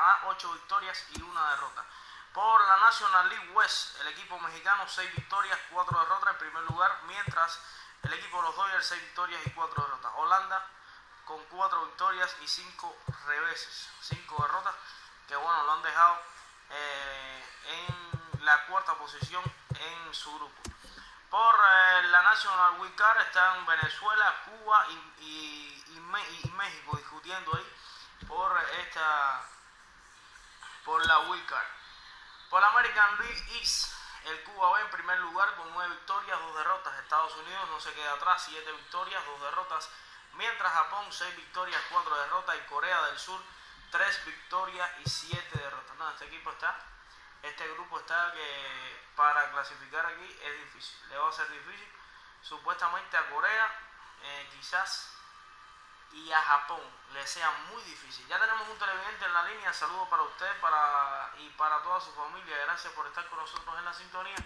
Canadá 8 victorias y 1 derrota. Por la National League West, el equipo mexicano 6 victorias, 4 derrotas en primer lugar, mientras el equipo de los Dodgers 6 victorias y 4 derrotas. Holanda con 4 victorias y 5 reveses, 5 derrotas, que bueno, lo han dejado en la cuarta posición en su grupo. Por la National Wild Card están Venezuela, Cuba y México discutiendo ahí por la Wild Card. Por la American League East, el Cuba va en primer lugar con 9 victorias, 2 derrotas. Estados Unidos no se queda atrás, 7 victorias, 2 derrotas. Mientras Japón 6 victorias, 4 derrotas. Y Corea del Sur 3 victorias y 7 derrotas. No, este grupo está que para clasificar aquí es difícil. Le va a ser difícil. Supuestamente a Corea quizás y a Japón le sea muy difícil. Ya tenemos un televidente en la línea. Saludos para usted y para toda su familia. Gracias por estar con nosotros en la sintonía.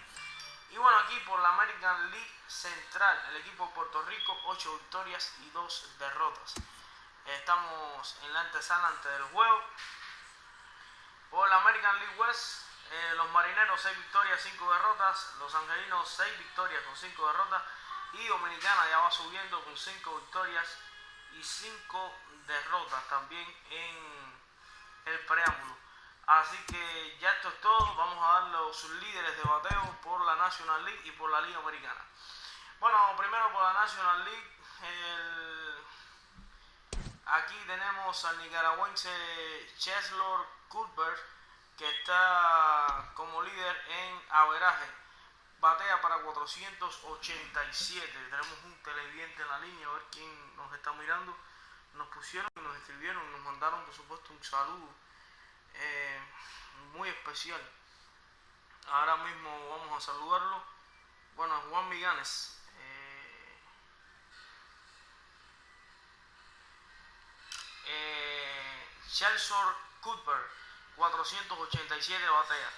Y bueno, aquí por la American League Central, el equipo de Puerto Rico 8 victorias y 2 derrotas. Estamos en la antesala antes del juego. Por la American League West, los Marineros 6 victorias, 5 derrotas. Los Angelinos 6 victorias con 5 derrotas. Y Dominicana ya va subiendo con 5 victorias y 5 derrotas también en el preámbulo. Así que ya esto es todo. Vamos a dar los líderes de bateo por la National League y por la Liga Americana. Bueno, primero por la National League. Aquí tenemos al nicaragüense Cheslor Cuthbert, que está como líder en averaje. Batea para 487. Tenemos un televidente en la línea, a ver quién nos está mirando. Nos pusieron y nos escribieron, nos mandaron por supuesto un saludo muy especial. Ahora mismo vamos a saludarlo. Bueno, Juan Miganes. Chelsor Cuthbert 487 batea.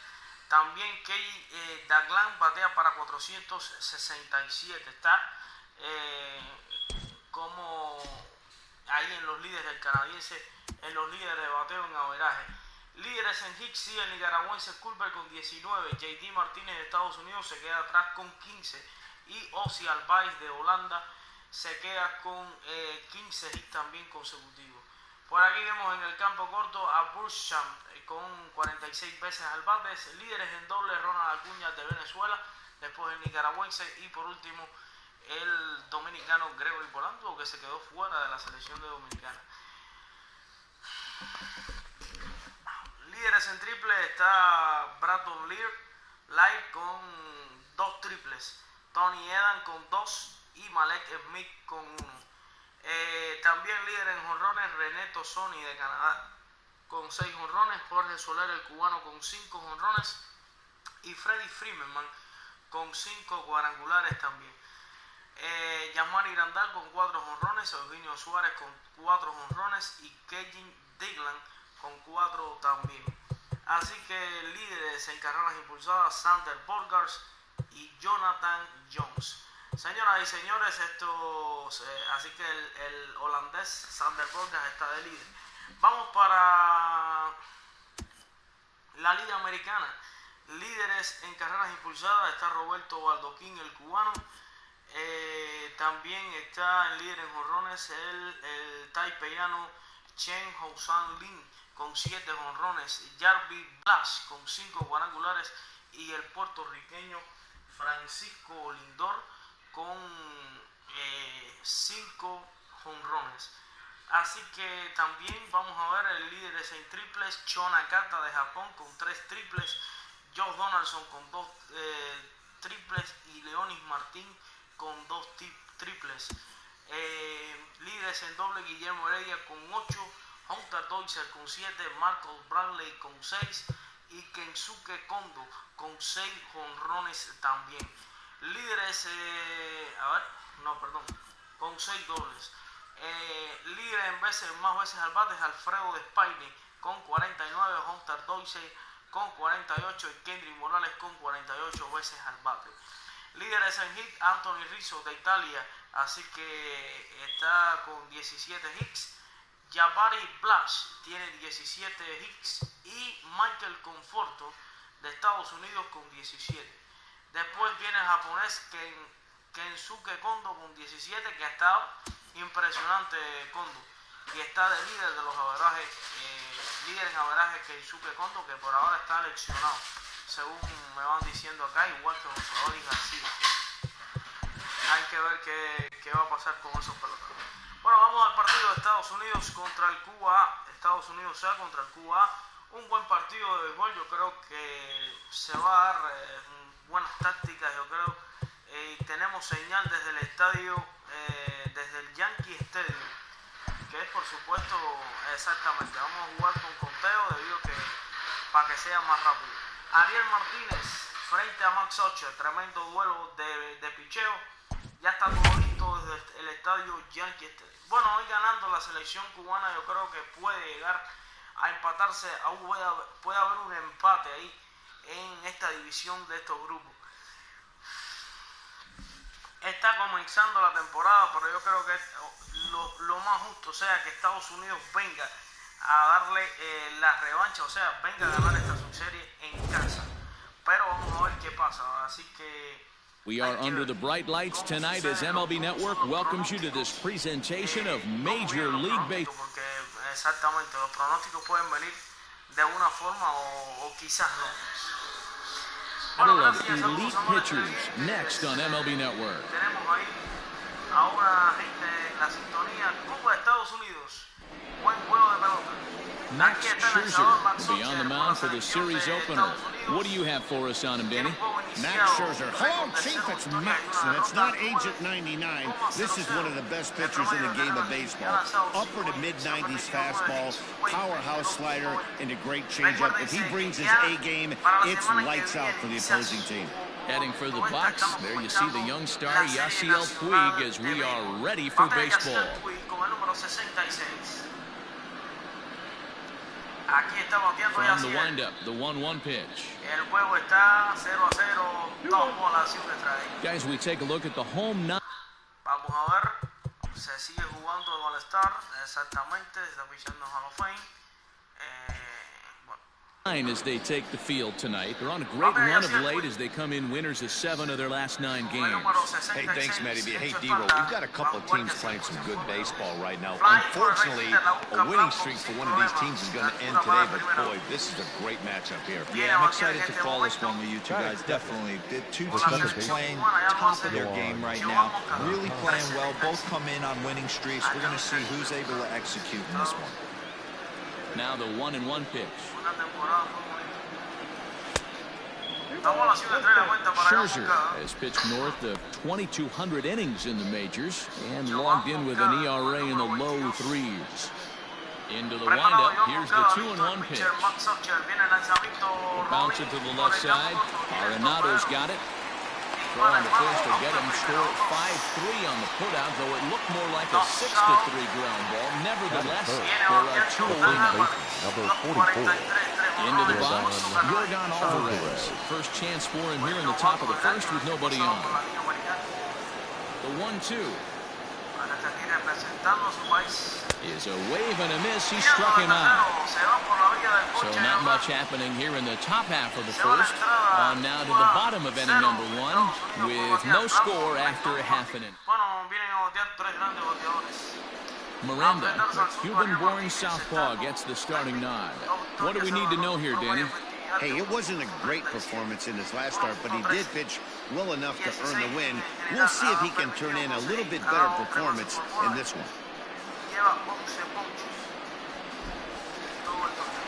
También Key Daglan batea para 467. Está como ahí en los líderes del canadiense, en los líderes de bateo en averaje. Líderes en hits sigue el nicaragüense Cuthbert con 19. JD Martínez de Estados Unidos se queda atrás con 15. Y Ozzy Albies de Holanda se queda con 15 hits también consecutivos. Por aquí vemos en el campo corto a Burchamp con 46 veces al bate. Líderes en doble, Ronald Acuña de Venezuela, después el nicaragüense y por último el dominicano Gregory Polanco, que se quedó fuera de la selección de Dominicana. Líderes en triple está Brandon Lear con 2 triples, Tony Edan con 2 y Malek Smith con 1. También líder en jonrones René Tosoni de Canadá con 6 jonrones, Jorge Soler el cubano con 5 jonrones y Freddy Freeman con 5 cuadrangulares también. Yasmani Grandal con 4 jonrones, Eugenio Suárez con 4 jonrones y Kevin Diglan con 4 también. Así que líderes en carreras impulsadas Sander Bogaerts y Jonathan Jones. Señoras y señores, así que el holandés Sander Bogaerts está de líder. Vamos para la Liga Americana. Líderes en carreras impulsadas está Roberto Baldoquín, el cubano. También está el líder en jonrones el taipeiano Chen Housan Lin con 7 jonrones, Jarvis Blas con 5 cuadrangulares y el puertorriqueño Francisco Lindor con 5 jonrones. Así que también vamos a ver el líder en triples, Sho Nakata de Japón con 3 triples, Josh Donaldson con 2 triples y Leonis Martín con 2 triples. Líderes en doble, Guillermo Heredia con 8, Hunter Dozier con 7, Marcus Bradley con 6 y Kensuke Kondo con 6 jonrones también. Líderes, con 6 dobles. Líder en más veces al bate es Alfredo Despaigne con 49, Hunter Dozier con 48 y Kendrick Morales con 48 veces al bate. Líderes en hit, Anthony Rizzo de Italia, así que está con 17 hits. Jabari Blash tiene 17 hits y Michael Conforto de Estados Unidos con 17. Después viene el japonés Kensuke Kondo con 17, que ha estado impresionante Kondo. Y está de líder de los averajes, líder en averajes Kensuke Kondo, que por ahora está lesionado, según me van diciendo acá, igual que José García. Hay que ver qué va a pasar con esos peloteros. Bueno, vamos al partido de Estados Unidos contra el Cuba A. Estados Unidos A contra el Cuba A. Un buen partido de béisbol, yo creo que se va a dar buenas tácticas, yo creo. Tenemos señal desde el estadio, desde el Yankee Stadium, que es por supuesto exactamente. Vamos a jugar con conteo debido a que para que sea más rápido. Ariel Martínez frente a Max Archer, tremendo duelo de picheo. Ya está todo listo desde el estadio Yankee Stadium. Bueno, hoy ganando la selección cubana, yo creo que puede llegar a empatarse, puede haber un empate ahí en esta división de estos grupos. Está comenzando la temporada, pero yo creo que lo más justo sea que Estados Unidos venga a darle la revancha, o sea, venga a ganar esta subserie en casa. Pero vamos a ver qué pasa, así que... We are under the bright lights tonight as MLB Network welcomes you to this presentation of Major League Baseball. Porque exactamente, los pronósticos pueden venir de una forma o quizás no. Battle of elite pitchers next on MLB Network. Tenemos ahí a una gente en la sintonía. Cuba, Estados Unidos. Buen juego de pelota. Max Scherzer will be on the mound for the series opener. What do you have for us on him, Danny? Max Scherzer. Hello, Chief. It's Max, and it's not Agent 99. This is one of the best pitchers in the game of baseball. Upper to mid-90s fastball, powerhouse slider, and a great changeup. If he brings his A game, it's lights out for the opposing team. Heading for the box, there you see the young star Yasiel Puig as we are ready for baseball. From the windup, the 1-1 pitch. Guys, we take a look at the home nine. Vamos a ver, se sigue jugando el All-Star, exactamente, se está pichando Hall of Fame. As they take the field tonight. They're on a great run of late as they come in winners of 7 of their last 9 games. Hey, thanks, Matty. Hey, D-Roll, we've got a couple of teams playing some good baseball right now. Unfortunately, a winning streak for one of these teams is going to end today, but boy, this is a great matchup here. Yeah, I'm excited to call this one with you two guys, definitely. The two teams playing top of their game right now, really playing well, both come in on winning streaks. We're going to see who's able to execute in this one. Now the 1-1 pitch. Scherzer has pitched north of 2,200 innings in the majors and logged in with an ERA in the low 3s. Into the windup, here's the 2-1 pitch. Bounce it to the left side. Arenado's got it. Throw on the first to get him score 5-3 on the putout, though it looked more like a 6-3 ground ball. Nevertheless, there are 2 away now. Number 44. Into the box, Yordan Alvarez. First chance for him here in the top of the first with nobody on. The 1-2 is a wave and a miss. He struck him out. So not much happening here in the top half of the first. On now to the bottom of inning number 1 with no score after a half inning. Miranda, the Cuban-born southpaw, gets the starting nod. What do we need to know here, Danny? Hey, it wasn't a great performance in his last start, but he did pitch well enough to earn the win. We'll see if he can turn in a little bit better performance in this one.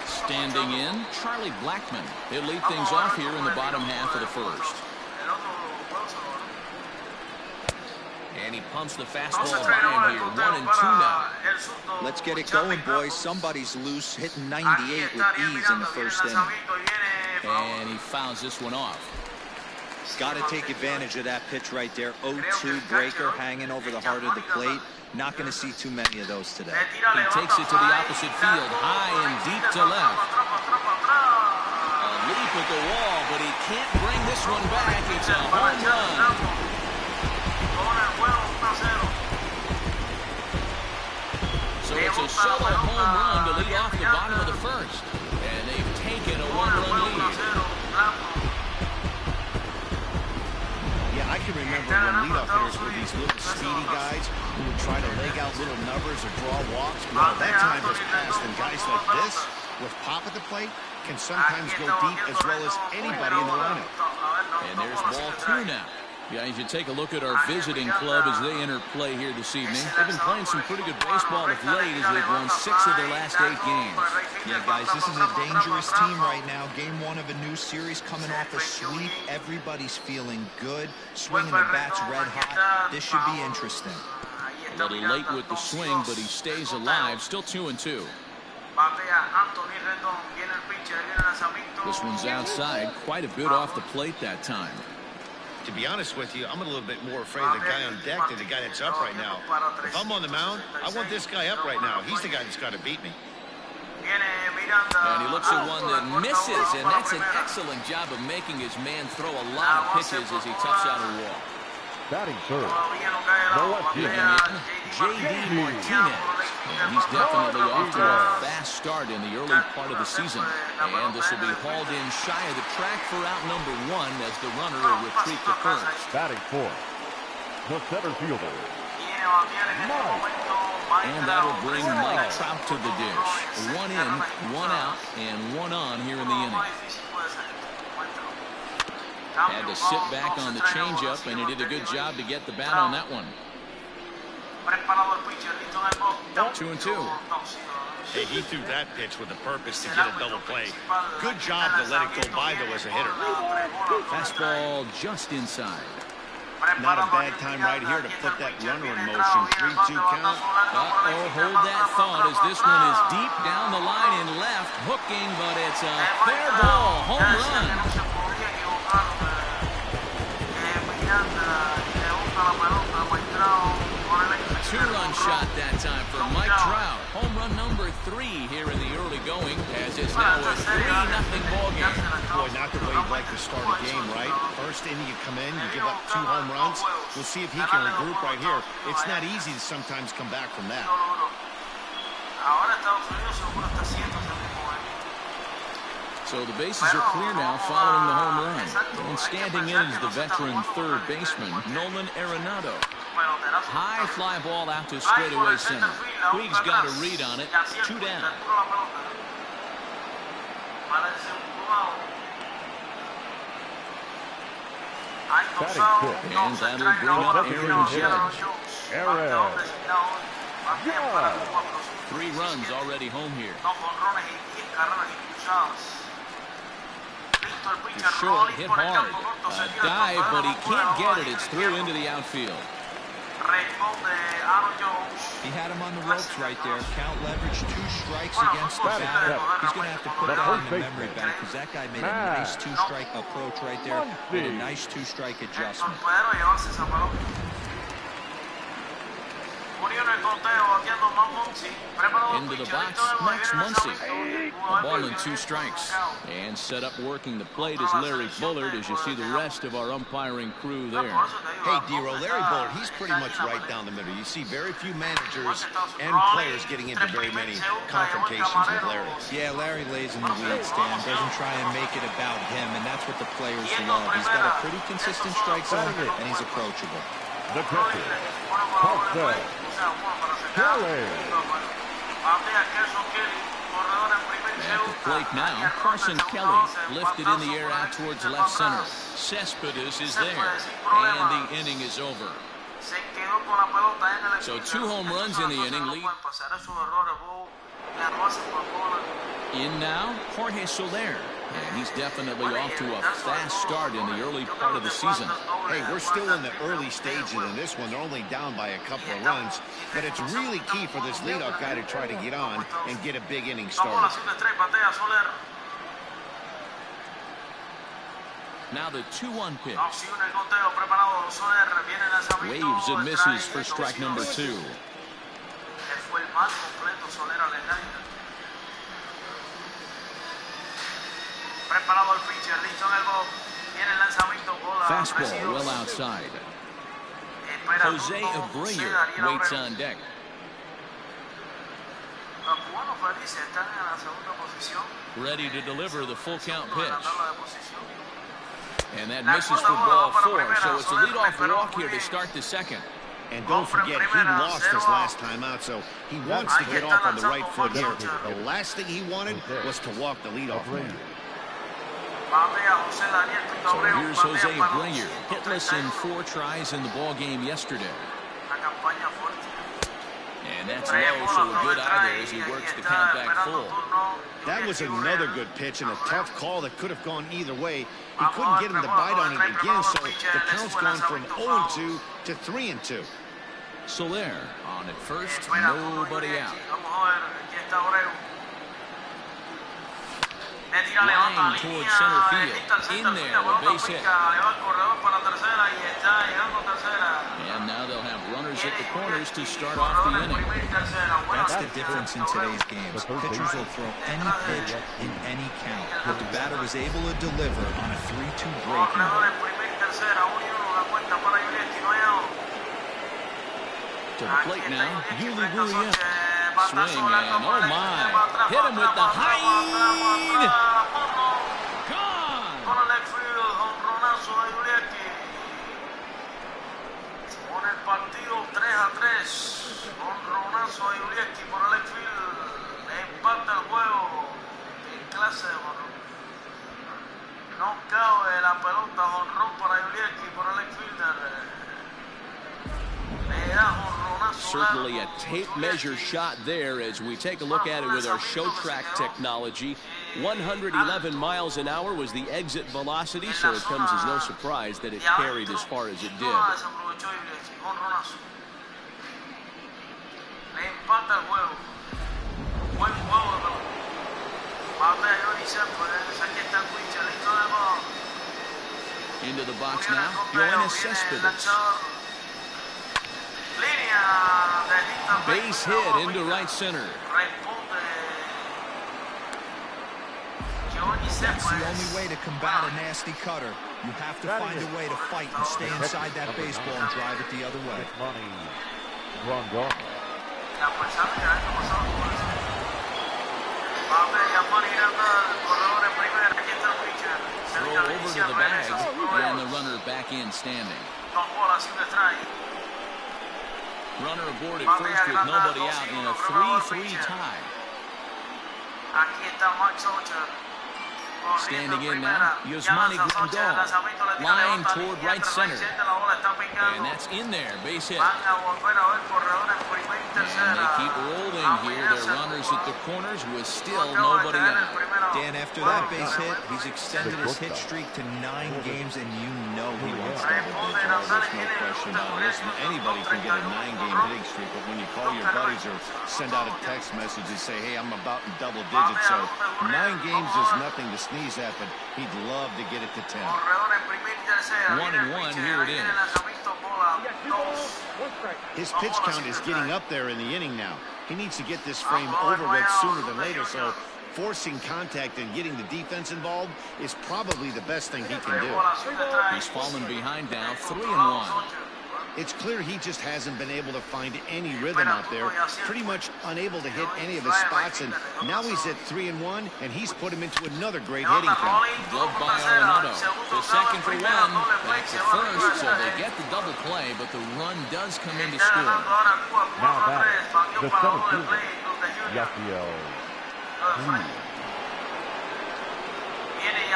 Standing in, Charlie Blackmon. He'll lead things off here in the bottom half of the first. And he pumps the fastball by him here. 1-2 now. Let's get it going, boys. Somebody's loose, hitting 98 with ease in the first inning. And he fouls this one off. Got to take advantage of that pitch right there. 0-2 breaker hanging over the heart of the plate. Not going to see too many of those today. He takes it to the opposite field, high and deep to left. A leap at the wall, but he can't bring this one back. It's a home run. So it's a solo home run to lead off the bottom of the first. And they've taken a one-run lead. Yeah, I can remember when leadoff hitters were these little speedy guys who would try to leg out little numbers or draw walks. Well, that time has passed, and guys like this, with pop at the plate, can sometimes go deep as well as anybody in the lineup. And there's ball 2 now. Guys, you take a look at our visiting club as they enter play here this evening. They've been playing some pretty good baseball of late as they've won 6 of their last 8 games. Yeah, guys, this is a dangerous team right now. Game 1 of a new series coming off a sweep. Everybody's feeling good, swinging the bats red hot. This should be interesting. A little late with the swing, but he stays alive. Still 2-2. This one's outside, quite a bit off the plate that time. To be honest with you, I'm a little bit more afraid of the guy on deck than the guy that's up right now. If I'm on the mound, I want this guy up right now. He's the guy that's got to beat me. And he looks at one that misses, and that's an excellent job of making his man throw a lot of pitches as he toughs out a walk. Batting third, the left-hander, J.D. Martinez. And he's definitely off to a fast start in the early part of the season. And this will be hauled in shy of the track for out number 1 as the runner will retreat to first. Batting fourth, the center fielder, And that'll bring Mike Trout to the dish. 1 in, 1 out, and 1 on here in the inning. Had to sit back on the changeup, and he did a good job to get the bat on that one. 2-2. Hey, he threw that pitch with a purpose to get a double play. Good job to let it go by, though, as a hitter. Fastball just inside. Not a bad time right here to put that runner in motion. 3-2 count. Uh-oh, hold that thought as this one is deep down the line and left, hooking, but it's a fair ball, home run. 2-run shot that time for Mike Trout. Home run number 3 here in the early going, as it's now a 3-0 ball game. Boy, not the way you'd like to start a game, right? First inning, you come in, you give up 2 home runs. We'll see if he can regroup right here. It's not easy to sometimes come back from that. So the bases are clear now following the home run. And standing in is the veteran third baseman, Nolan Arenado. High fly ball out to straightaway center. Puig's got a read on it. 2 down. And that'll bring up Aaron Judge. 3 runs already home here. He's short, hit hard. A dive, but he can't get it. It's through into the outfield. He had him on the ropes right there. Count leverage, 2 strikes against the batter. He's going to have to put that in the memory bank because that guy made a nice 2-strike approach right there. Made a nice 2-strike adjustment. Into the box, Max Muncy. A ball and 2 strikes. And set up working the plate is Larry Bullard as you see the rest of our umpiring crew there. Hey, Dero, Larry Bullard, he's pretty much right down the middle. You see very few managers and players getting into very many confrontations with Larry. Yeah, Larry lays in the weeds, Dan. Doesn't try and make it about him, and that's what the players love. He's got a pretty consistent strike zone, and he's approachable. the pitcher, Carson Kelly. At the plate now, Carson Kelly lifted in the air out towards left center. Cespedes is there, and the inning is over. So 2 home runs in the inning. Lead. In now, Jorge Soler. And he's definitely off to a fast start in the early part of the season. Hey, we're still in the early stages of this one. They're only down by a couple of runs. But it's really key for this leadoff guy to try to get on and get a big inning started. Now the 2-1 pitch. Waves and misses for strike number 2. Fastball well outside. Jose Abreu waits on deck. Los cubanos felices están en la segunda posición. Ready to deliver the full count pitch. En la tabla de posición. And that misses for ball 4, so it's a leadoff walk here to start the second. And don't forget, he lost his last time out, so he wants to get off on the right foot here. The last thing he wanted was to walk the leadoff man. So here's Jose Abreu, hitless in 4 tries in the ball game yesterday. And that's low, so a good eye there as he works the count back full. That was another good pitch and a tough call that could have gone either way. He couldn't get him to bite on it again, so the count's gone from 0-2 to 3-2. Soler on at first, nobody out. Line towards center field. In there, a base hit. And now they'll have runners at the corners to start off the inning. That's the difference in today's games. Pitchers will throw any pitch in any count, but the batter was able to deliver on a 3-2 breaking ball. To the plate now, Yuli Gurriel. Swing and oh my, hit him with the high. Gone. Pone el partido 3-3. Honronazo a Yulieski por el left field. Empata el juego. ¿Qué clase de honrón? No cabe la pelota, honrón para Yulieski por el left fielder. Certainly a tape measure shot there as we take a look at it with our show track technology. 111 miles an hour was the exit velocity, so it comes as no surprise that it carried as far as it did. Into the box now, Yoenis Cespedes. Base hit into right center. That's the only way to combat a nasty cutter. You have to find a way to fight and stay inside that baseball and drive it the other way. Throw over to the bag and the runner back in standing. Runner aboard at first with nobody out in a 3-3 tie. Standing in now, Yasmani Grandal. Line toward right center. And that's in there, base hit. And they keep rolling here. Their runners at the corners with still nobody out. Dan, after that base hit, he's extended his hit streak to 9 games, and you know he wants double digits. There's no question about it. Listen, anybody can get a 9-game hitting streak, but when you call your buddies or send out a text message and say, hey, I'm about in double digits, so 9 games is nothing to sneeze at, but he'd love to get it to 10. 1-1, here it is. His pitch count is getting up there in the inning now. He needs to get this frame over with sooner than later, so forcing contact and getting the defense involved is probably the best thing he can do. He's fallen behind now, 3-1. It's clear he just hasn't been able to find any rhythm out there, pretty much unable to hit any of his spots, and now he's at 3-1, and he's put him into another great hitting count. Glove by Arenado. The second for 1, back to first, so they get the double play, but the run does come in to score. Now that, the center fielder, Yasiel.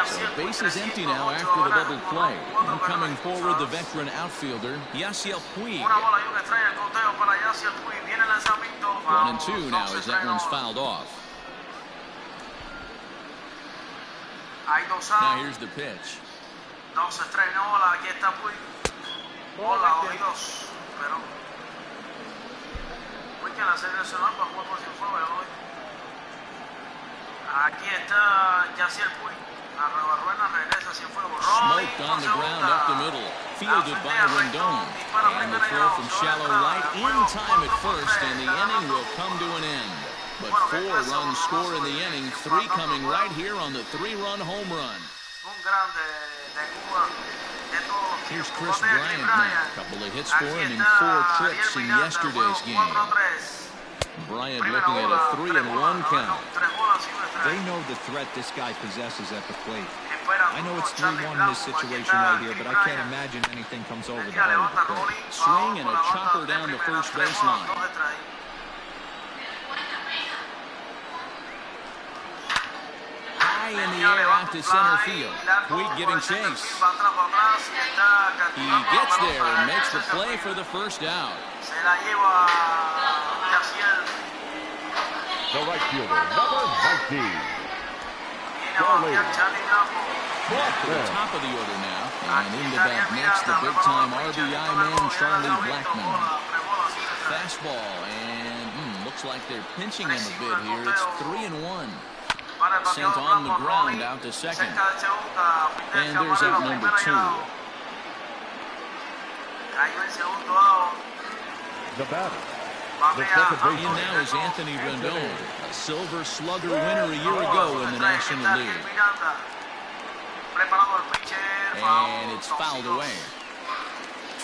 So base is empty now after the double play. And coming forward, the veteran outfielder, Yasiel Puig. 1-2 now as that one's fouled off. Now here's the pitch. Aquí está Yasiel Puig. Smoked on the ground up the middle. Fielded by Rendon. And the throw from shallow right in time at first, and the inning will come to an end. But 4 runs score in the inning, 3 coming right here on the 3-run home run. Here's Chris Bryant now. A couple of hits for him in 4 trips in yesterday's game. Bryant looking at a 3-1 count. They know the threat this guy possesses at the plate. I know it's 3-1 in this situation right here, but I can't imagine anything comes over the heart of the plate. Swing and a chopper down the first baseline. High in the air out to center field. Puig giving chase. He gets there and makes the play for the first out. The right fielder, number 19. To the top of the order now. And in the back next, the big-time RBI man, Charlie Blackmon. Fastball, and looks like they're pinching him a bit here. It's 3-1. Sent on the ground out to second. And there's out number 2. The batter, In now is Anthony Rendon, a Silver Slugger winner a year ago in the National League. And it's fouled away.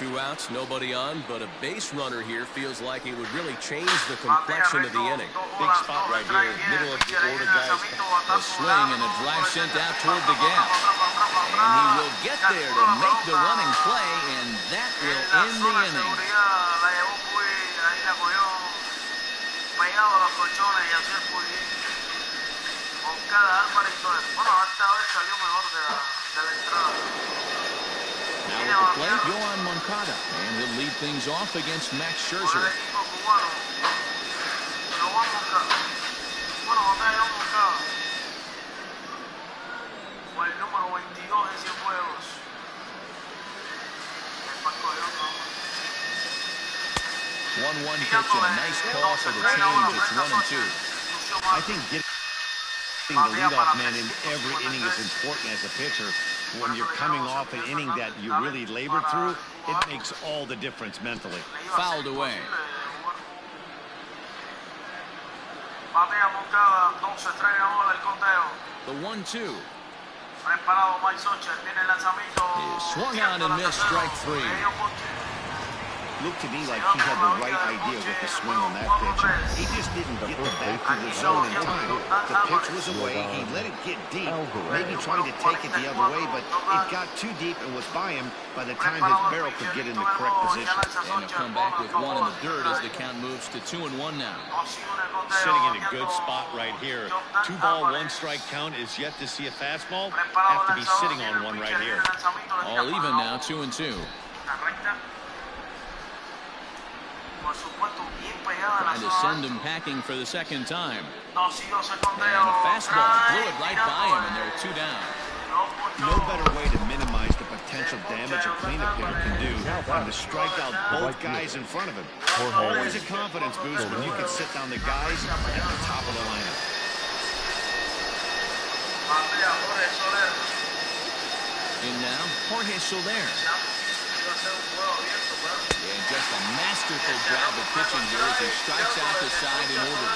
2 outs, nobody on, but a base runner here feels like it would really change the complexion of the inning. Big spot right here, middle of the order, guys. A swing and a drive sent out toward the gap. And he will get there to make the running play, and that will end the inning. Now at the plate, Yoan Moncada, and he'll lead things off against Max Scherzer. One pitch and a nice call for the change. It's 1-2. I think getting the leadoff man in every inning is important as a pitcher. When you're coming off an inning that you really labored through, it makes all the difference mentally. Fouled away. The 1-2. Is swung on and missed, strike 3. Looked to me like he had the right idea with the swing on that pitch. He just didn't get the bat to the zone in time. The pitch was away. He let it get deep, maybe trying to take it the other way, but it got too deep and was by him by the time his barrel could get in the correct position. And he'll come back with 1 in the dirt as the count moves to 2-1 now. Sitting in a good spot right here. 2-ball, 1-strike count is yet to see a fastball. Have to be sitting on one right here. All even now, 2-2. Trying to send him packing for the second time. And a fastball blew it right by him, and there are 2 down. No better way to minimize the potential damage a cleanup hitter can do than to strike out both guys in front of him. Always a confidence boost when you can sit down the guys at the top of the lineup. In now, Jorge Soler. And just a masterful job of pitching here as he strikes out the side in order.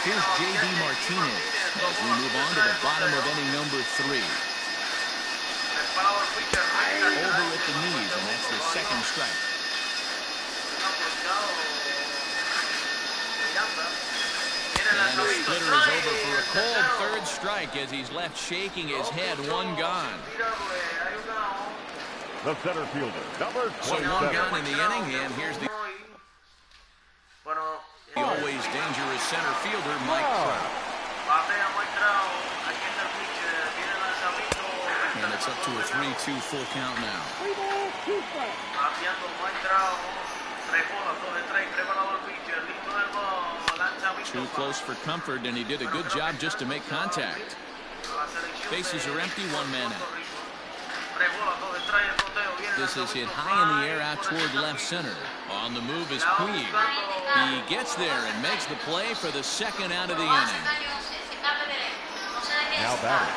Here's J.D. Martinez as we move on to the bottom of inning number 3. Over at the knees, and that's the second strike. And the splitter is over for a cold third strike as he's left shaking his head. 1 gone. the center fielder, number 27. So 1 gone in the inning, and here's the always dangerous center fielder, Mike Trout. And it's up to a 3-2 full count now. Too close for comfort, and he did a good job just to make contact. Bases are empty, 1 man out. This is hit high in the air out toward left center. On the move is Puig. He gets there and makes the play for the second out of the inning. Now batting,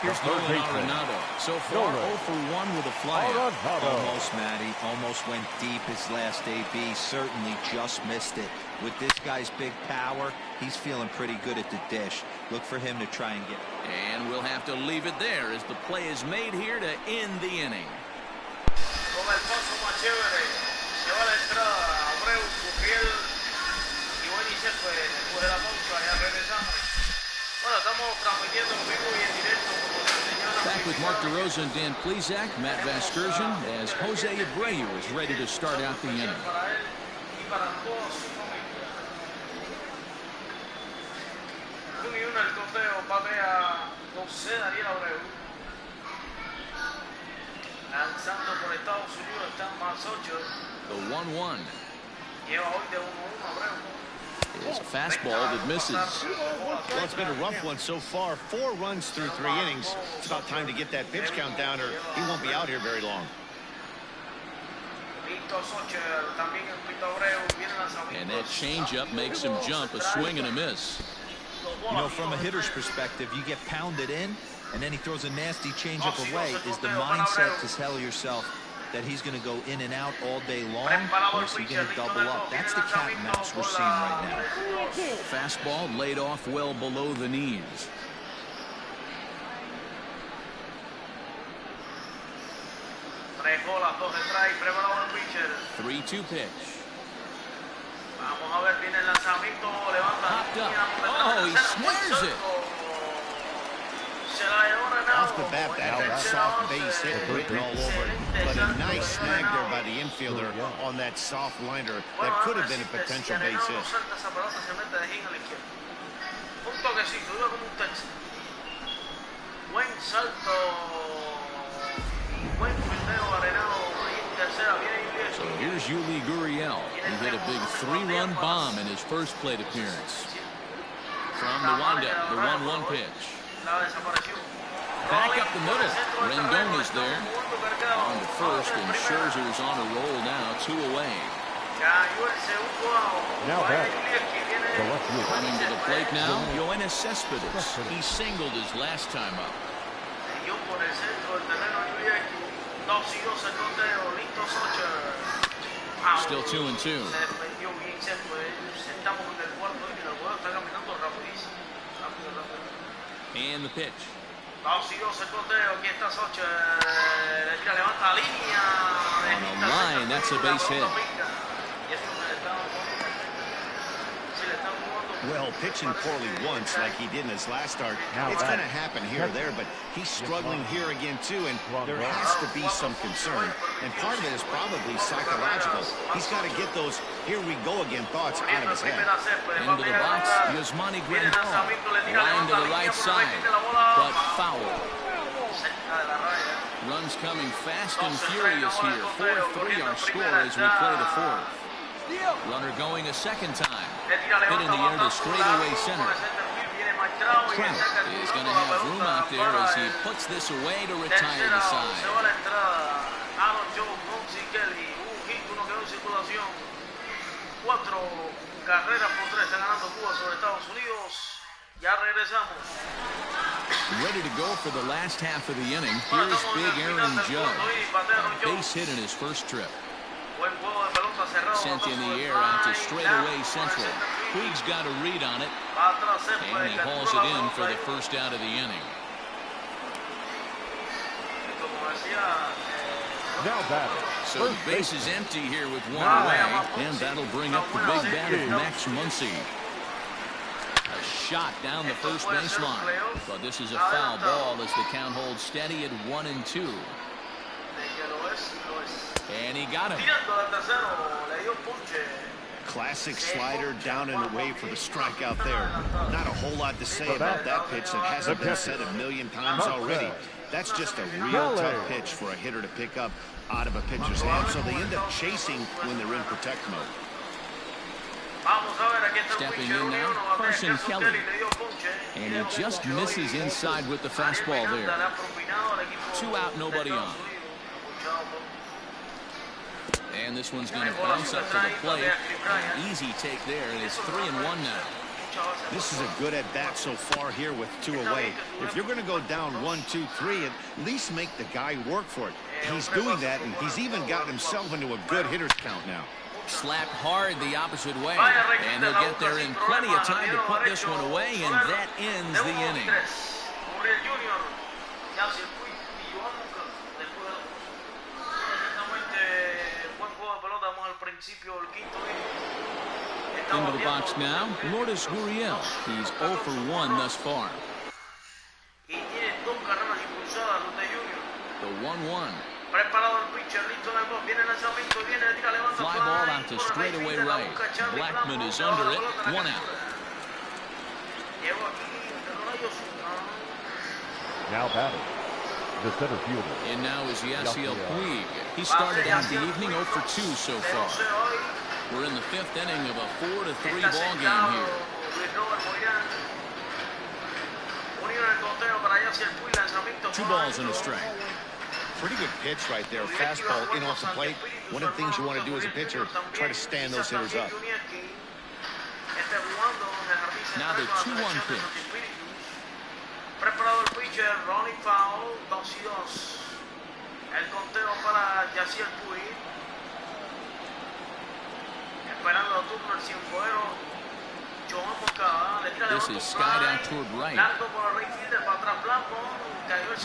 Here's Nolan Arenado. So far, 0 for 1 with a flyout. Almost, Matty. Almost went deep his last AB. Certainly just missed it. With this guy's big power, he's feeling pretty good at the dish. Look for him to try and get. And we'll have to leave it there as the play is made here to end the inning. Con el paso más chévere, se va la entrada, Abreu, Gurriel y Buenicel, pues después de la pausa ya regresamos. Bueno, estamos transmitiendo en vivo y en directo, como se señala. Back with Mark DeRosa and Dan Plesac, Matt Vasgersian, as Jose Abreu is ready to start out the inning. Para él y para toda su familia. 1-1 el conteo, patea José Daniel Abreu. Lanzando por Estados Unidos está más 8. The 1-1. Lleva hoy de 1-1 Abreu. Is a fastball that misses. Well, it's been a rough one so far. 4 runs through 3 innings. It's about time to get that pitch count down or he won't be out here very long. And that changeup makes him jump, a swing and a miss. You know, from a hitter's perspective, you get pounded in, and then he throws a nasty changeup away. Is the mindset to tell yourself that he's going to go in and out all day long, or is he going to double up? That's the cat and mouse we're seeing right now. Fastball laid off well below the knees. 3-2 pitch. Vamos a ver, viene el lanzamiento, levanta. Popped up. Oh, he snares it. Off the bat, that soft base hit written all over it. But a nice snag there by the infielder on that soft liner that could have been a potential base hit. Un toquecito, iba como un texto. Buen salto. Buen fildeo Arenado ahí en tercera. Viene Iglesias. So here's Yuli Gurriel. He hit a big 3-run bomb in his first plate appearance. From the windup, the 1-1 pitch. Back up the middle. Rendon is there. On to first, and Scherzer's on a roll now, 2 away. Now back. Coming to the plate now, Yoenis Cespedes. He singled his last time up. Still 2-2. And the pitch. On a line, that's a base hit. Well, pitching poorly once like he did in his last start, it's going to happen here or there, but he's struggling here again too, and there has to be some concern. And part of it is probably psychological. He's got to get those here we go again thoughts out of his head. Into the box, Yasmani Grandal. Line to the right side, but foul. Runs coming fast and furious here. 4-3 our score as we play the 4th. Runner going a second time. Hit in the air to straightaway center. Trout is going to have room out there as he puts this away to retire the side. Ready to go for the last half of the inning. Here's big Aaron Judge. A base hit in his first trip. Sent in the air out to straightaway central. Puig's got a read on it, and he hauls it in for the first out of the inning. Now batting. So the base is empty here with 1 away, and that'll bring up the big bat of Max Muncy. A shot down the first baseline, but this is a foul ball as the count holds steady at 1-2. And he got him. Classic slider down and away for the strikeout there. Not a whole lot to say about that pitch that hasn't been said a million times already. That's just a real tough pitch for a hitter to pick up out of a pitcher's hand, so they end up chasing when they're in protect mode. Stepping in now, Carson Kelly. And he just misses inside with the fastball there. 2 out, nobody on. And this one's going to bounce up to the plate. An easy take there, and it's 3-1 now. This is a good at-bat so far here with 2 away. If you're going to go down 1, 2, 3, at least make the guy work for it. He's doing that, and he's even got himself into a good hitter's count now. Slapped hard the opposite way, and he'll get there in plenty of time to put this one away, and that ends the inning. Into the box now, Lourdes Gurriel. He's 0 for 1 thus far. The 1-1. Fly ball out to straightaway right. Blackman is under it. 1 out. Now batting, the center fielder. And now is Yasiel Puig. He started out the evening 0 for 2 so far. We're in the 5th inning of a 4-3 ball game here. 2 balls and a strike. Pretty good pitch right there. Fastball in off the plate. One of the things you want to do as a pitcher, try to stand those hitters up. Now the 2-1 pitch. Preparado el pitcher, Ronnie Foul, 2-2. El conteo para Yasiel Puig. Esperando el turno el cienfuero. Joan Moncada. This is skied out toward right.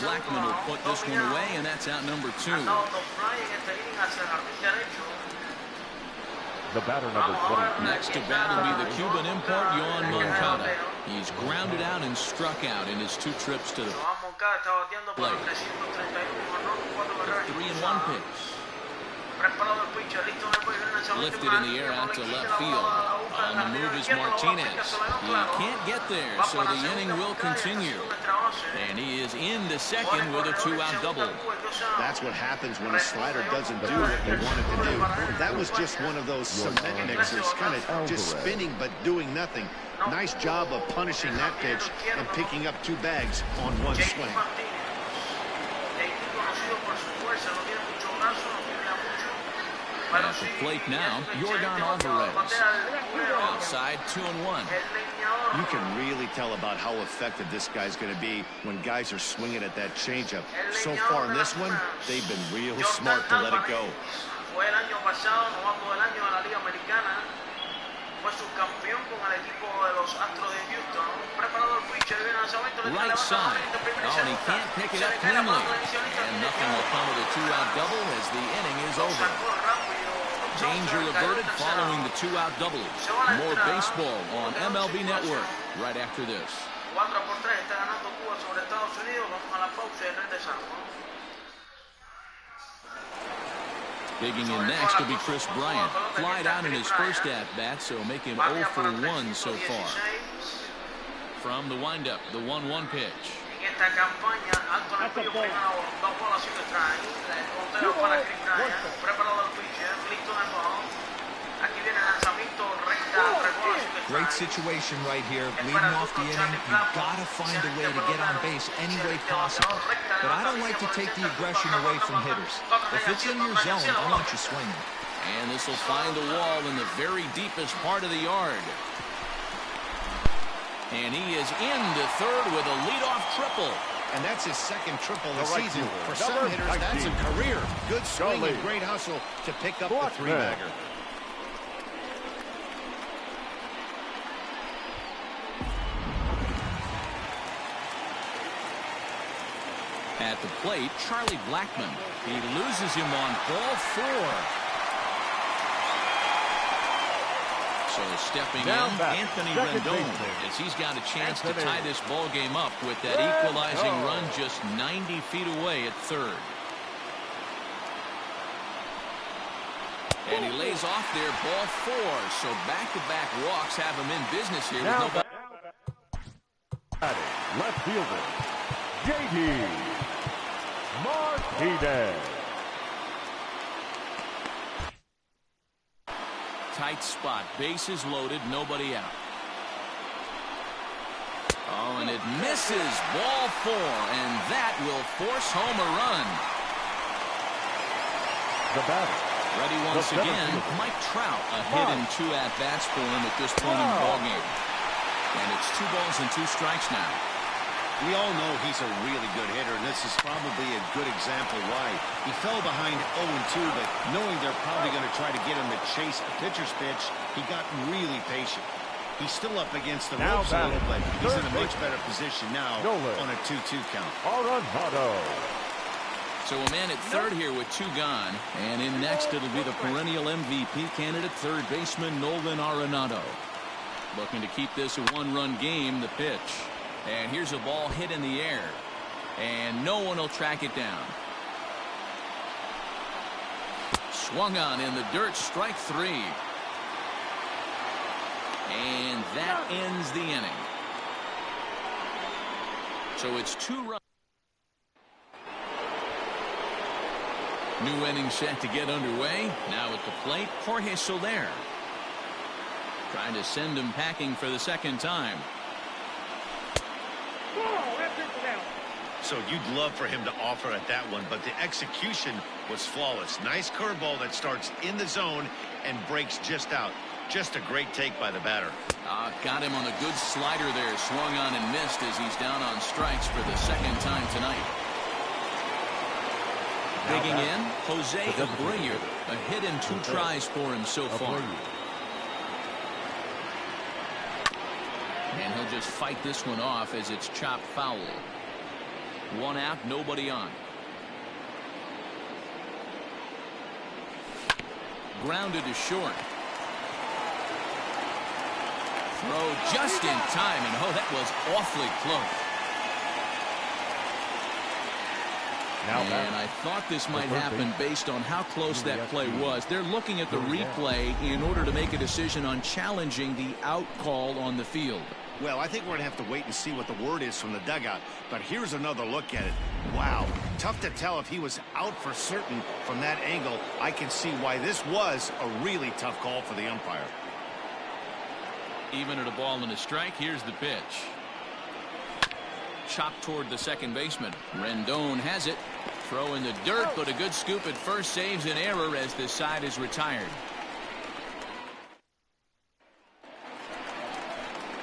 Blackman will put this one away, and that's out number 2. The batter number 20. Next to bat will be the Cuban import, Yoan Moncada. He's grounded out and struck out in his 2 trips to the plate. The 3-1 pitch. Lifted in the air out to left field. On the move is Martinez. He can't get there, so the inning will continue. And he is into second with a 2-out double. That's what happens when a slider doesn't do what you want it to do. That was just one of those cement mixers, kind of just spinning but doing nothing. Nice job of punishing that pitch and picking up 2 bags on 1 swing. At the plate now, Yordan Alvarez. Outside, 2-1. You can really tell about how effective this guy's going to be when guys are swinging at that changeup. So far in this one, they've been real smart to let it go. Right side. Oh, and he can't pick it up cleanly. And nothing will come with a 2-out double as the inning is over. Danger averted following the 2-out double. More baseball on MLB Network right after this. Digging in next will be Chris Bryant. Flied out in his first at-bat, so make him 0 for 1 so far. From the windup, the 1-1 pitch. Great situation right here. Leading off the inning, you've got to find a way to get on base any way possible. But I don't like to take the aggression away from hitters. If it's in your zone, I want you swinging. And this will find the wall in the very deepest part of the yard. And he is into third with a leadoff triple. And that's his 2nd triple of the season. For some hitters, that's a career. Good swing and great hustle to pick up the 3-bagger. At the plate, Charlie Blackman. He loses him on ball 4. So stepping in, Anthony Rendon, as he's got a chance to tie this ball game up with that equalizing run just 90 feet away at third. And he lays off there, ball 4. So back-to-back walks have him in business here with nobody. Left fielder, J.D. Martinez. Tight spot, bases loaded, nobody out. Oh, and it misses, ball 4, and that will force home a run. The batter. Ready once again, Mike Trout, a hit in 2 at-bats for him at this point in the ballgame. And it's 2 balls and 2 strikes now. We all know he's a really good hitter, and this is probably a good example why. He fell behind 0-2, but knowing they're probably going to try to get him to chase a pitcher's pitch, he got really patient. He's still up against the ropes a little, but he's in a much better position now on a 2-2 count. So a man at third here with 2 gone, and in next it'll be the perennial MVP candidate, third baseman Nolan Arenado. Looking to keep this a 1-run game, the pitch. And here's a ball hit in the air. And no one will track it down. Swung on in the dirt, strike 3. And that ends the inning. So it's 2 runs. New inning set to get underway. Now at the plate, Jorge Soler. Trying to send him packing for the second time. So you'd love for him to offer at that one, but the execution was flawless. Nice curveball that starts in the zone and breaks just out. Just a great take by the batter. Got him on a good slider there. Swung on and missed as he's down on strikes for the second time tonight. Digging in, Jose Abreu. A hit and 2 tries for him so far. And he'll just fight this one off as it's chopped foul. 1 out, nobody on. Grounded to short. Throw just in time, and oh, that was awfully close. And I thought this might happen based on how close that play was. They're looking at the replay in order to make a decision on challenging the out call on the field. Well, I think we're going to have to wait and see what the word is from the dugout. But here's another look at it. Wow. Tough to tell if he was out for certain from that angle. I can see why this was a really tough call for the umpire. Even at a ball and a strike, here's the pitch. Chopped toward the second baseman. Rendon has it. Throw in the dirt, but a good scoop at first saves an error as the side is retired.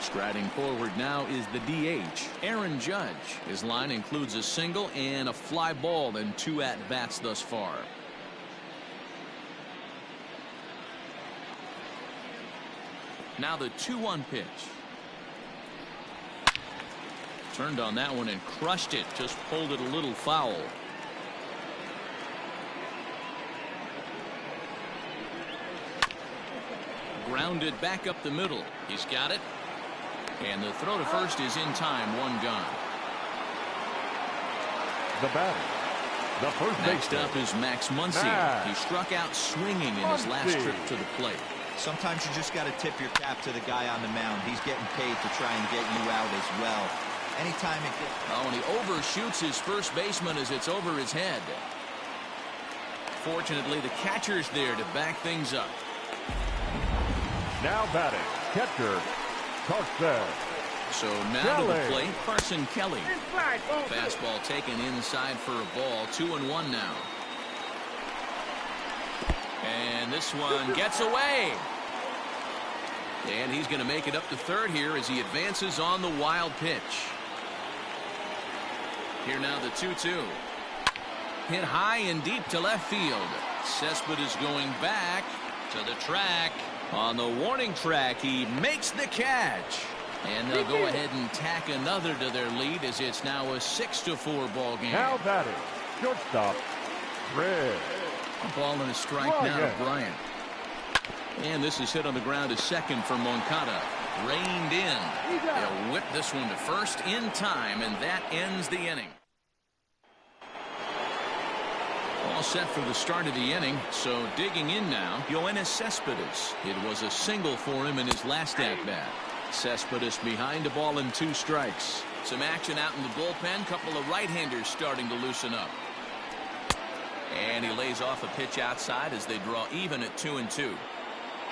Striding forward now is the DH, Aaron Judge. His line includes a single and a fly ball and 2 at-bats thus far. Now the 2-1 pitch. Turned on that one and crushed it. Just pulled it a little foul. Grounded back up the middle. He's got it. And the throw to first is in time. 1 gone. The batter, the first Next up is Max Muncy. He struck out swinging in his last trip to the plate. Sometimes you just got to tip your cap to the guy on the mound. He's getting paid to try and get you out as well. Anytime it gets... Oh, and he overshoots his first baseman as it's over his head. Fortunately, the catcher's there to back things up. Now batting, catcher, Carson. So now to the plate, Carson Kelly. Fastball taken inside for a ball. 2-1 now. And this one gets away. And he's going to make it up to third here as he advances on the wild pitch. Here now the 2-2. Hit high and deep to left field. Cespedes going back to the track. On the warning track, he makes the catch. And they'll go ahead and tack another to their lead as it's now a 6-4 ball game. Now batting, shortstop, Red. A ball and a strike now to Bryant. And this is hit on the ground to second for Moncada. Reined in. They'll whip this one to first in time, and that ends the inning. All set for the start of the inning, so digging in now, Yoenis Cespedes. It was a single for him in his last at-bat. Cespedes behind a ball and 2 strikes. Some action out in the bullpen. Couple of right-handers starting to loosen up. And he lays off a pitch outside as they draw even at 2-2.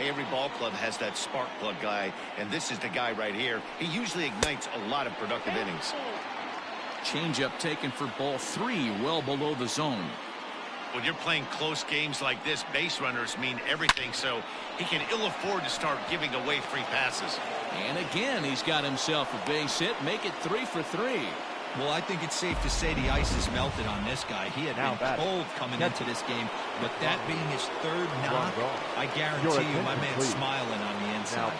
Every ball club has that spark plug guy, and this is the guy right here. He usually ignites a lot of productive innings. Changeup taken for ball 3, well below the zone. When you're playing close games like this, base runners mean everything, so he can ill afford to start giving away free passes. And again, he's got himself a base hit. Make it 3 for 3. Well, I think it's safe to say the ice is melted on this guy. He had been cold coming into this game, but that being his third knock, I guarantee you my man's smiling on the inside.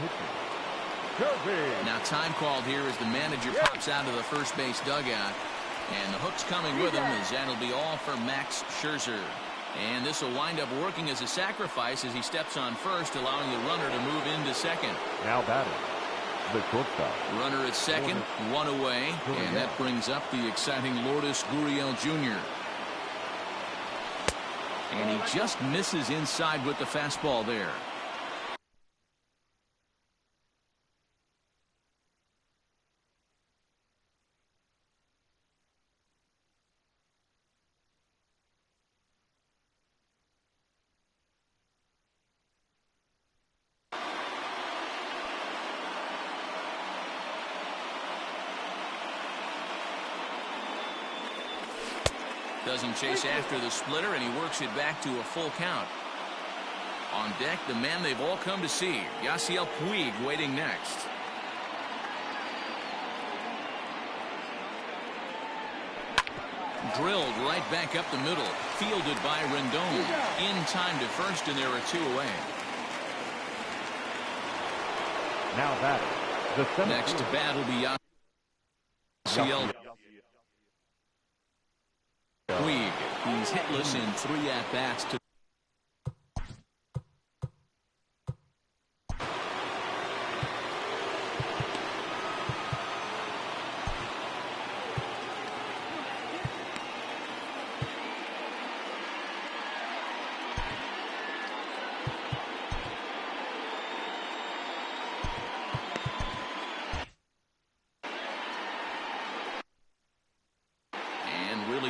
Now time called here as the manager pops out of the first base dugout. And the hook's coming with him as that'll be all for Max Scherzer. And this will wind up working as a sacrifice as he steps on first, allowing the runner to move into second. Now batting, the shortstop. Runner at second, one away, and that brings up the exciting Lourdes Gurriel Jr. And he just misses inside with the fastball there. Doesn't chase after the splitter, and he works it back to a full count. On deck, the man they've all come to see, Yasiel Puig, waiting next. Drilled right back up the middle, fielded by Rendon. In time to first, and there are 2 away. Now batting, next to bat will be Yasiel Puig. He's hitless in 3 at-bats to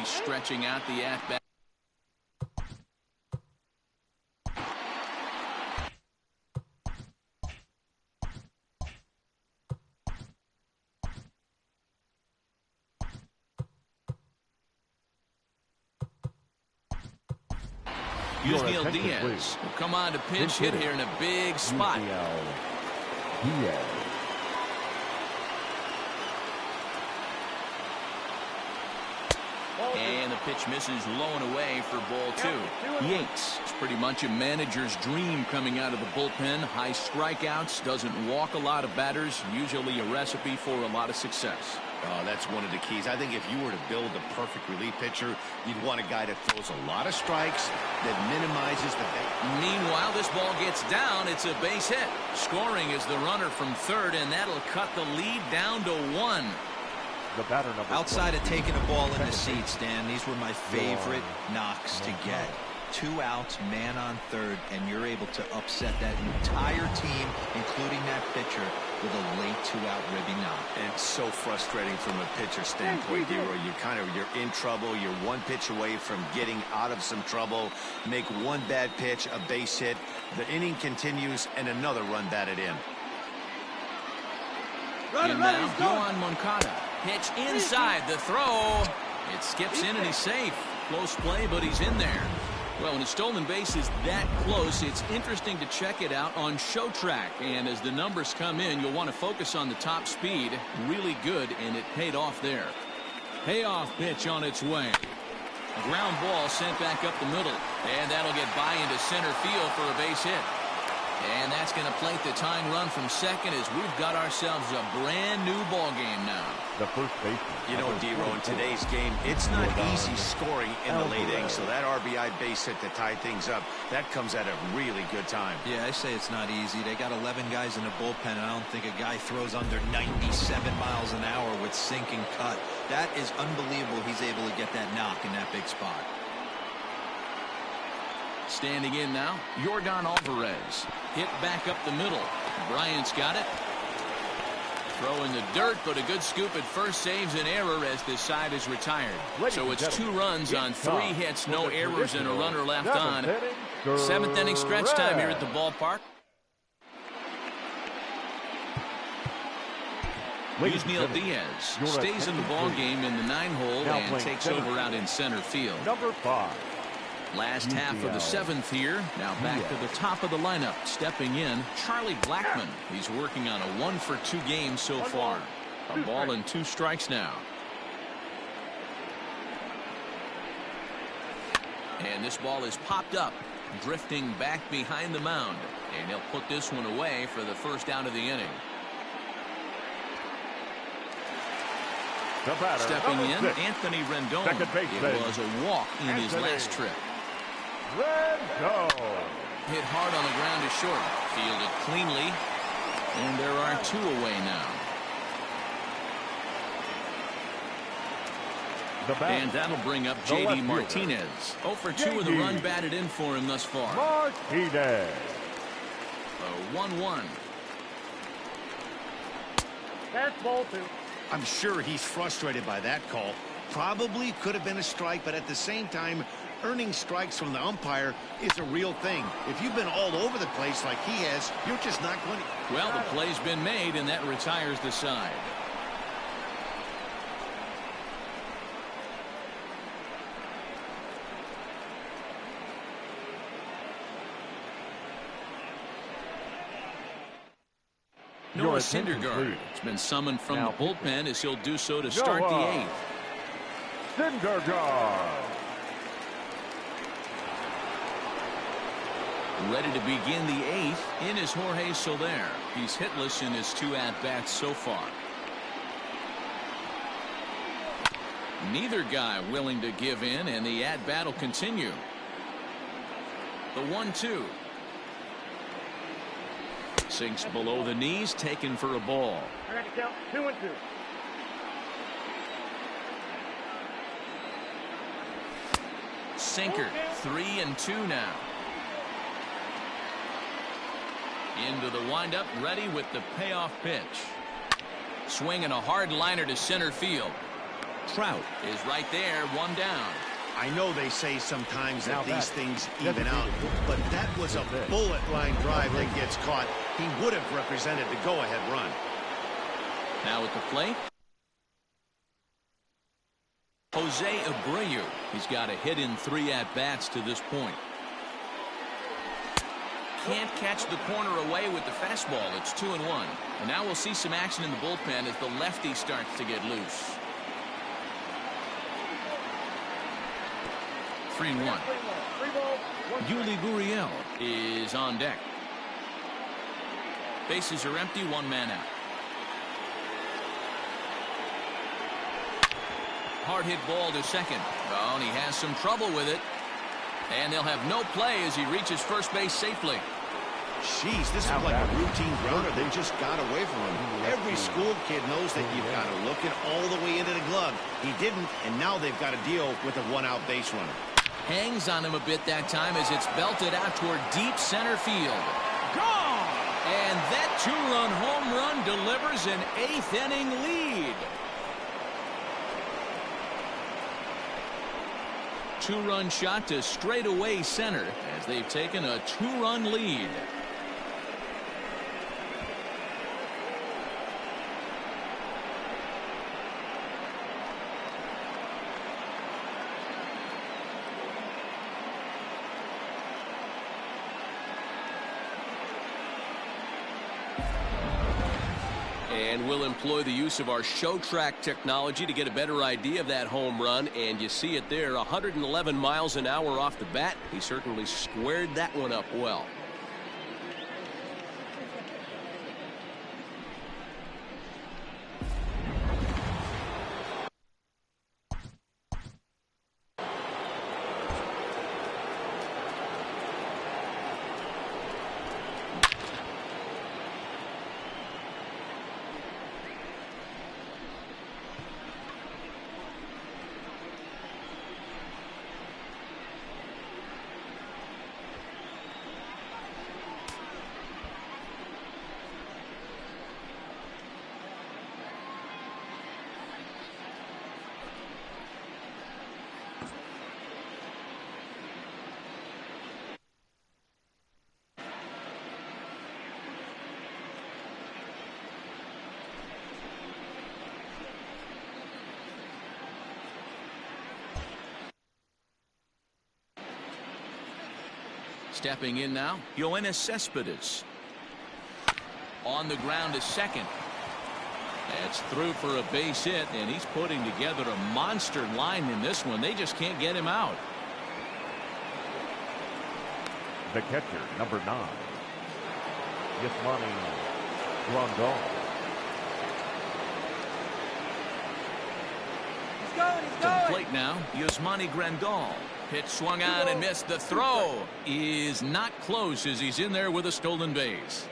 stretching out the at-bat. Yusniel Diaz will come on to pinch hit here in a big spot. And the pitch misses low and away for ball 2. Yates is pretty much a manager's dream coming out of the bullpen. High strikeouts, doesn't walk a lot of batters, usually a recipe for a lot of success. That's one of the keys. I think if you were to build a perfect relief pitcher, you'd want a guy that throws a lot of strikes, that minimizes the... Meanwhile, this ball gets down. It's a base hit. Scoring is the runner from third, and that'll cut the lead down to 1. The batter number outside of taking a ball in the seats, Dan, these were my favorite knocks to get. 2 outs, man on third, and you're able to upset that entire team, including that pitcher, with a late 2-out ribby knock. And so frustrating from a pitcher standpoint, Leroy. You're in trouble. You're 1 pitch away from getting out of some trouble. Make 1 bad pitch, a base hit. The inning continues, and another run batted in. And now, Yoan Moncada. Pitch inside the throw. It skips in and he's safe. Close play, but he's in there. Well, when a stolen base is that close, it's interesting to check it out on Show Track. And as the numbers come in, you'll want to focus on the top speed. Really good, and it paid off there. Payoff pitch on its way. Ground ball sent back up the middle. And that'll get by into center field for a base hit. And that's going to plate the tying run from second as we've got ourselves a brand new ball game now. The first baseman. You know, Dero, in today's game, it's not easy scoring in the late innings. So that RBI base hit to tie things up, that comes at a really good time. Yeah, I say it's not easy. They got 11 guys in the bullpen, and I don't think a guy throws under 97 miles an hour with sink and cut. That is unbelievable he's able to get that knock in that big spot. Standing in now, Yordan Alvarez. Hit back up the middle. Bryant's got it. Throw in the dirt, but a good scoop at first saves an error as this side is retired. So it's 2 runs on 3 hits, no errors, and a runner left on. 7th inning stretch time here at the ballpark. Yusniel Diaz stays in the ball game in the 9-hole and takes over out in center field. Number 5. Last half of the 7th here. Now back to the top of the lineup. Stepping in, Charlie Blackmon. He's working on a 1-for-2 game so far. A ball and 2 strikes now. And this ball is popped up, drifting back behind the mound. And he'll put this one away for the first out of the inning. Stepping in, Anthony Rendon. It was a walk in his last trip. Hit hard on the ground to short. Fielded cleanly. And there are 2 away now. And that'll bring up J.D. Martinez. 0-for-2 with a run batted in for him thus far. Martinez. A 1-1. That's ball 2. I'm sure he's frustrated by that call. Probably could have been a strike, but at the same time, earning strikes from the umpire is a real thing. If you've been all over the place like he has, you're just not going to... Well, the play's been made, and that retires the side. Noah Syndergaard has been summoned from the bullpen as he'll do so to start the 8th. Syndergaard. Ready to begin the 8th in is Jorge Soler. He's hitless in his 2 at-bats so far. Neither guy willing to give in, and the at-bat will continue. The 1-2. Sinks below the knees, taken for a ball. I got to count 2-2. Sinker, 3-2 now. Into the windup, ready with the payoff pitch. Swinging a hard liner to center field. Trout is right there, 1 down. I know they say sometimes that these things even out, but that was a bullet line drive that gets caught. He would have represented the go-ahead run. Now at the plate, Jose Abreu. He's got a hit in 3 at-bats to this point. Can't catch the corner away with the fastball. It's 2-1. And now we'll see some action in the bullpen as the lefty starts to get loose. 3-1. Yuli Gurriel is on deck. Bases are empty, 1 man out. Hard hit ball to second. Oh, and he has some trouble with it. And they'll have no play as he reaches first base safely. Jeez, this is like a routine grounder. They just got away from him. Every school kid knows that you've got to look it all the way into the glove. He didn't, and now they've got to deal with a 1-out base runner. Hangs on him a bit that time as it's belted out toward deep center field. Gone! And that 2-run home run delivers an 8th inning lead. 2-run shot to straightaway center as they've taken a 2-run lead. And we'll employ the use of our show track technology to get a better idea of that home run. And you see it there, 111 miles an hour off the bat. He certainly squared that one up well. Stepping in now, Yoenis Cespedes. On the ground is second. That's through for a base hit, and he's putting together a monster line in this one. They just can't get him out. The catcher, number 9, Yasmani Grandal. He's going. To the plate now, Yasmani Grandal. Pitch swung on and missed. The throw is not close as he's in there with a stolen base.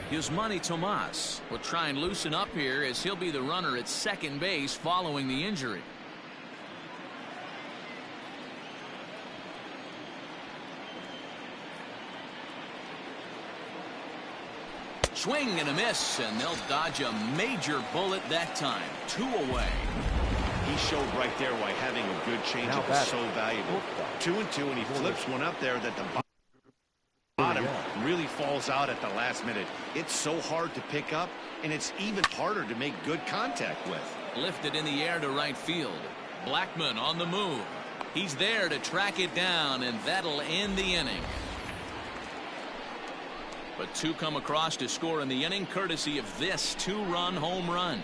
Yasmani Tomas will try and loosen up here as he'll be the runner at second base following the injury. Swing and a miss, and they'll dodge a major bullet that time. 2 away. He showed right there why having a good changeup is so valuable. 2-2, and he flips one up there that the bottom really falls out at the last minute. It's so hard to pick up, and it's even harder to make good contact with. Lifted in the air to right field. Blackmon on the move. He's there to track it down, and that'll end the inning. But 2 come across to score in the inning, courtesy of this 2-run home run.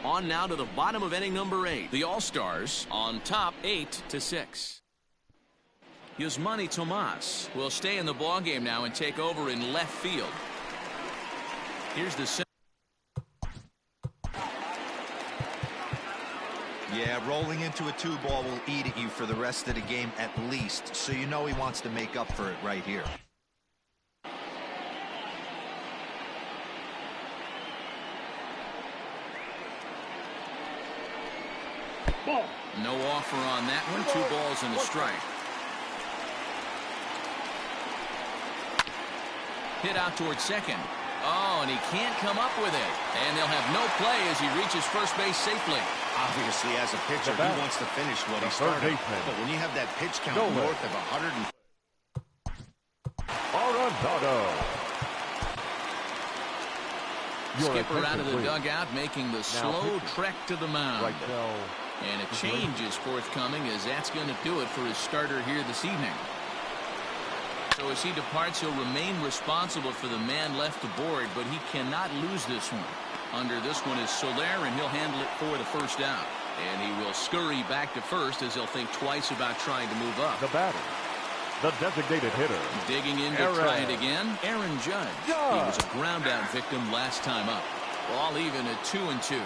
On now to the bottom of inning number 8. The All-Stars on top 8-6. Yasmani Tomas will stay in the ballgame now and take over in left field. Here's the center. Yeah, rolling into a 2-ball will eat at you for the rest of the game at least, so you know he wants to make up for it right here. No offer on that one. 2 balls and a strike. Hit out towards second. Oh, and he can't come up with it. And they'll have no play as he reaches first base safely. Obviously, as a pitcher, he wants to finish what he started. But when you have that pitch count north of 100. Arenado. Skipper out of the dugout, making the slow trek to the mound. And a change is forthcoming, as that's going to do it for his starter here this evening. So as he departs, he'll remain responsible for the man left aboard, but he cannot lose this one. Under this one is Soler, and he'll handle it for the first out. And he will scurry back to first as he'll think twice about trying to move up. The batter, the designated hitter. Digging in to try it again, Aaron Judge. He was a ground out victim last time up. All even at 2-2.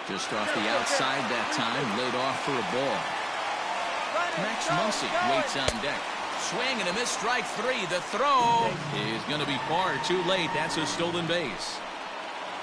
Just off the outside that time, laid off for a ball. Max Muncy waits on deck. Swing and a miss, strike 3. The throw is going to be far too late. That's a stolen base.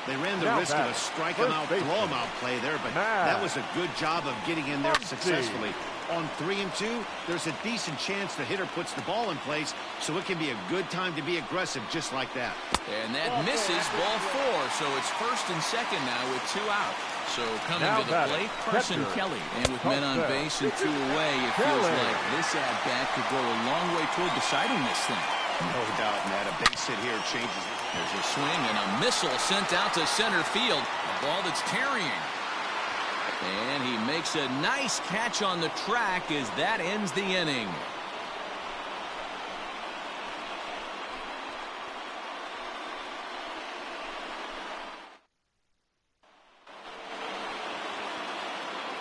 They ran the risk of a strike him out, throw him out play there, but that was a good job of getting in there successfully. On 3-2, there's a decent chance the hitter puts the ball in place, so it can be a good time to be aggressive just like that. And that misses, ball 4, so it's first and second now with 2 out. So coming to the plate, Carson Kelly. And with men on base and 2 away, it feels like this at-bat could go a long way toward deciding this thing. No doubt, Matt. A base hit here changes. There's a swing and a missile sent out to center field. A ball that's tarrying. And he makes a nice catch on the track as that ends the inning.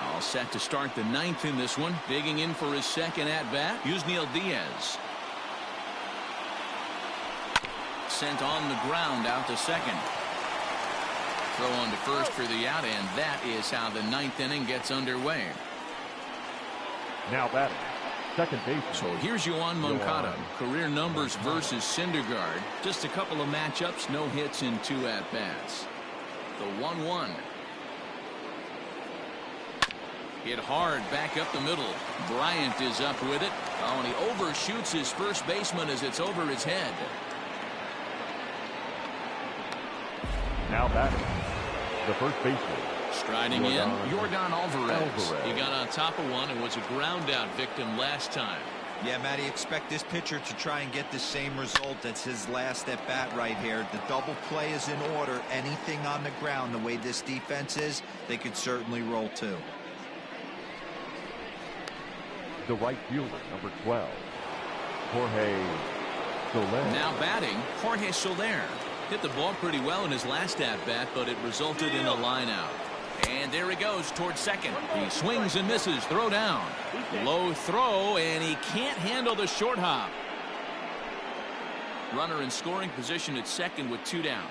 All set to start the 9th in this one. Digging in for his second at-bat, Yusniel Diaz. Sent on the ground out to second. Throw on to first for the out, and that is how the 9th inning gets underway. Now batting, second base. So here's Yoan Moncada. Career numbers versus Syndergaard. Just a couple of matchups, no hits in 2 at-bats. The 1-1. Hit hard back up the middle. Bryant is up with it. Oh, and he overshoots his first baseman as it's over his head. Now batting, the first baseman. Striding in, Yordan Alvarez. He got on top of one and was a ground out victim last time. Yeah, Matty, expect this pitcher to try and get the same result. That's his last at bat right here. The double play is in order. Anything on the ground, the way this defense is, they could certainly roll too. The right fielder, number 12, Jorge Soler. Now batting, Jorge Soler. Hit the ball pretty well in his last at-bat, but it resulted in a line-out. And there he goes towards second. He swings and misses. Throw down. Low throw, and he can't handle the short hop. Runner in scoring position at second with 2 down.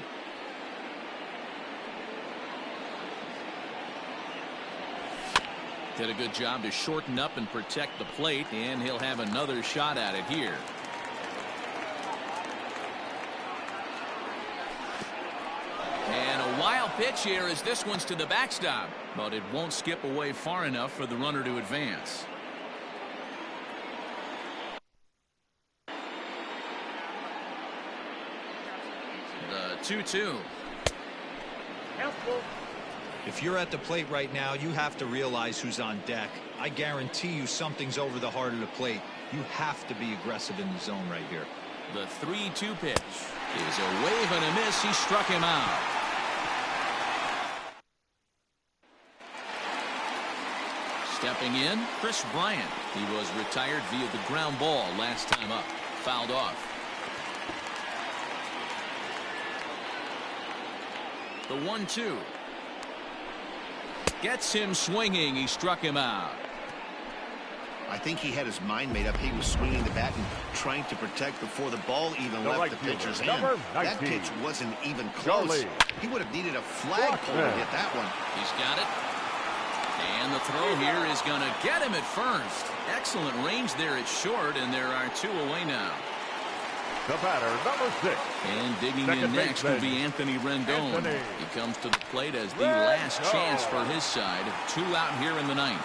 Did a good job to shorten up and protect the plate, and he'll have another shot at it here. And a wild pitch here as this one's to the backstop, but it won't skip away far enough for the runner to advance. The 2-2. If you're at the plate right now, you have to realize who's on deck. I guarantee you something's over the heart of the plate. You have to be aggressive in the zone right here. The 3-2 pitch is a wave and a miss. He struck him out. Stepping in, Chris Bryant. He was retired via the ground ball last time up. Fouled off. The 1-2. Gets him swinging. He struck him out. I think he had his mind made up. He was swinging the bat and trying to protect before the ball even left the pitcher's hand. That pitch wasn't even close. He would have needed a flagpole to hit that one. He's got it. And the throw here is going to get him at first. Excellent range there at short, and there are 2 away now. The batter, number 6. And digging in next will be Anthony Rendon. He comes to the plate as the last chance for his side. 2 out here in the 9th.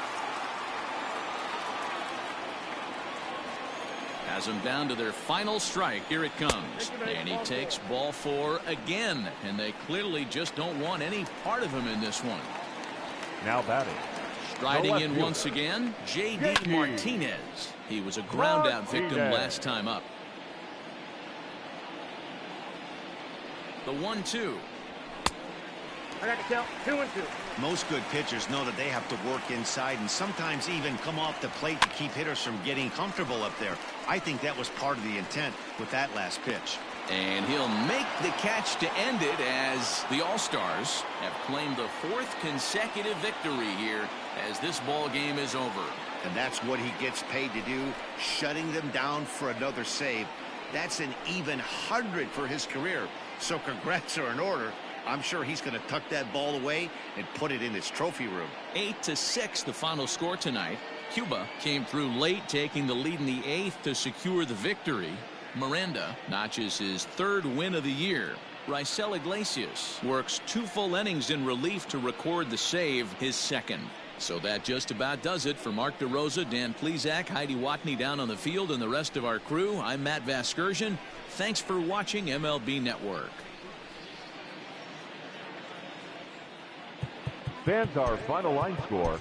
Has them down to their final strike. Here it comes. And he takes ball 4 again. And they clearly just don't want any part of him in this one. Now batting. Striding in once again, J.D. Martinez. He was a ground out victim last time up. The 1-2. I got to count 2-2. Most good pitchers know that they have to work inside and sometimes even come off the plate to keep hitters from getting comfortable up there. I think that was part of the intent with that last pitch. And he'll make the catch to end it as the All-Stars have claimed the 4th consecutive victory here as this ball game is over. And that's what he gets paid to do, shutting them down for another save. That's an even 100 for his career. So congrats are in order. I'm sure he's going to tuck that ball away and put it in his trophy room. 8-6 the final score tonight. Cuba came through late, taking the lead in the 8th to secure the victory. Miranda notches his 3rd win of the year. Raisel Iglesias works 2 full innings in relief to record the save, his 2nd. So that just about does it for Mark DeRosa, Dan Plesac, Heidi Watney down on the field, and the rest of our crew. I'm Matt Vasgersian. Thanks for watching MLB Network. Fans, our final line score.